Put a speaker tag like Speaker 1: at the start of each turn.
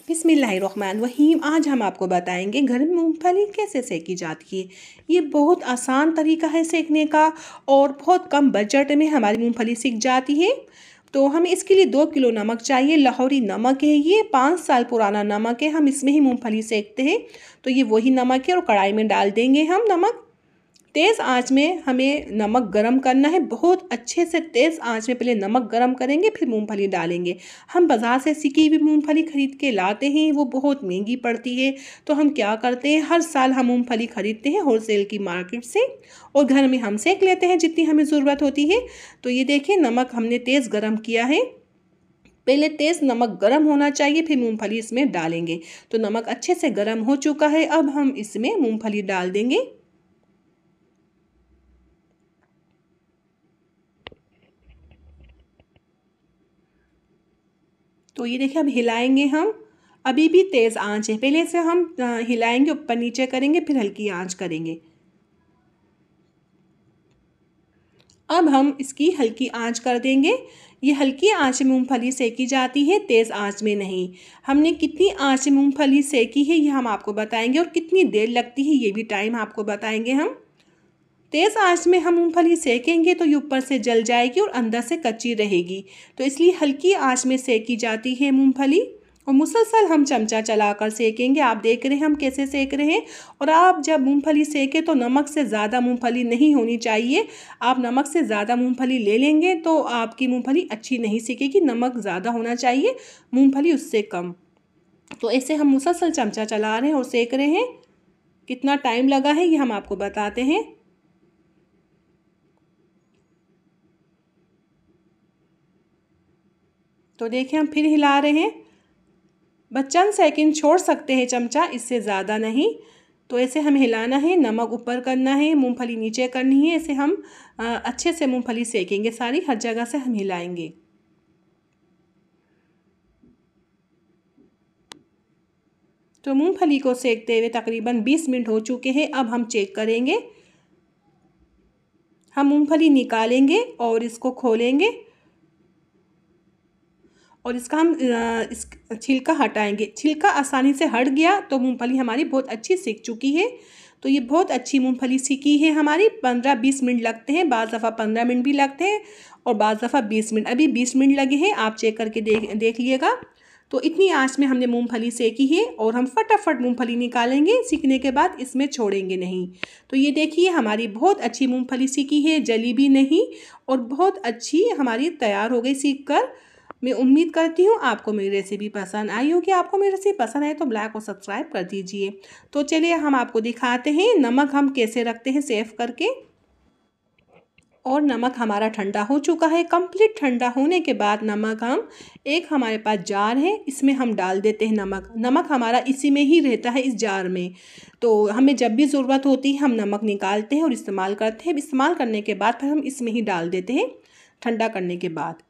Speaker 1: बिस्मिल्लाहिर्रहमानिर्रहीम। आज हम आपको बताएंगे घर में मूंगफली कैसे सेकी जाती है। ये बहुत आसान तरीका है सेकने का और बहुत कम बजट में हमारी मूंगफली सीख जाती है। तो हमें इसके लिए 2 किलो नमक चाहिए। लाहौरी नमक है, ये 5 साल पुराना नमक है। हम इसमें ही मूंगफली सेकते हैं, तो ये वही नमक है और कढ़ाई में डाल देंगे हम नमक। तेज़ आंच में हमें नमक गरम करना है, बहुत अच्छे से तेज़ आंच में पहले नमक गरम करेंगे, फिर मूंगफली डालेंगे। हम बाज़ार से सिकी हुई मूंगफली ख़रीद के लाते हैं, वो बहुत महंगी पड़ती है। तो हम क्या करते हैं, हर साल हम मूंगफली ख़रीदते हैं होलसेल की मार्केट से और घर में हम सेक लेते हैं जितनी हमें ज़रूरत होती है। तो ये देखिए, नमक हमने तेज़ गरम किया है। पहले तेज़ नमक गरम होना चाहिए, फिर मूंगफली इसमें डालेंगे। तो नमक अच्छे से गरम हो चुका है, अब हम इसमें मूंगफली डाल देंगे। तो ये देखिए, अब हिलाएंगे हम। अभी भी तेज़ आंच है, पहले से हम हिलाएंगे, ऊपर नीचे करेंगे, फिर हल्की आंच करेंगे। अब हम इसकी हल्की आंच कर देंगे। ये हल्की आंच में मूंगफली सेकी जाती है, तेज़ आंच में नहीं। हमने कितनी आंच में मूंगफली सेकी है ये हम आपको बताएंगे, और कितनी देर लगती है ये भी टाइम आपको बताएंगे हम। तेज़ आंच में हम मूंगफली सेकेंगे तो ये ऊपर से जल जाएगी और अंदर से कच्ची रहेगी। तो इसलिए हल्की आंच में सेकी जाती है मूंगफली, और मुसलसल हम चमचा चलाकर सेकेंगे। आप देख रहे हैं हम कैसे सेक रहे हैं। और आप जब मूंगफली सेकें तो नमक से ज़्यादा मूंगफली नहीं होनी चाहिए। आप नमक से ज़्यादा मूंगफली ले लेंगे तो आपकी मूंगफली अच्छी नहीं सेकेगी। नमक ज़्यादा होना चाहिए, मूंगफली उससे कम। तो ऐसे हम मुसलसल चमचा चला रहे हैं और सेक रहे हैं। कितना टाइम लगा है ये हम आपको बताते हैं। तो देखिए, हम फिर हिला रहे हैं। बस चंद सेकंड छोड़ सकते हैं चमचा, इससे ज़्यादा नहीं। तो ऐसे हमें हिलाना है, नमक ऊपर करना है, मूंगफली नीचे करनी है। ऐसे हम अच्छे से मूंगफली सेकेंगे, सारी हर जगह से हम हिलाएंगे। तो मूंगफली को सेकते हुए तकरीबन 20 मिनट हो चुके हैं। अब हम चेक करेंगे। हम मूंगफली निकालेंगे और इसको खोलेंगे और इसका हम इस छिलका हटाएंगे। छिलका आसानी से हट गया तो मूंगफली हमारी बहुत अच्छी सीख चुकी है। तो ये बहुत अच्छी मूंगफली सीखी है हमारी। 15-20 मिनट लगते हैं, बाज़ दफ़ा 15 मिनट भी लगते हैं और बाज़ दफ़ा 20 मिनट। अभी 20 मिनट लगे हैं, आप चेक करके देख लीजिएगा। तो इतनी आंच में हमने मूंगफली सेकी है और हम फटाफट मूंगफली निकालेंगे। सीखने के बाद इसमें छोड़ेंगे नहीं। तो ये देखिए, हमारी बहुत अच्छी मूंगफली सीखी है, जली भी नहीं और बहुत अच्छी हमारी तैयार हो गई सीख कर। मैं उम्मीद करती हूँ आपको मेरी रेसिपी पसंद आई होगी। आपको मेरी रेसिपी पसंद आए तो लाइक और सब्सक्राइब कर दीजिए। तो चलिए हम आपको दिखाते हैं नमक हम कैसे रखते हैं सेव करके। और नमक हमारा ठंडा हो चुका है। कंप्लीट ठंडा होने के बाद नमक हम एक हमारे पास जार है, इसमें हम डाल देते हैं नमक। नमक हमारा इसी में ही रहता है, इस जार में। तो हमें जब भी ज़रूरत होती है हम नमक निकालते हैं और इस्तेमाल करते हैं। इस्तेमाल करने के बाद फिर हम इसमें ही डाल देते हैं ठंडा करने के बाद।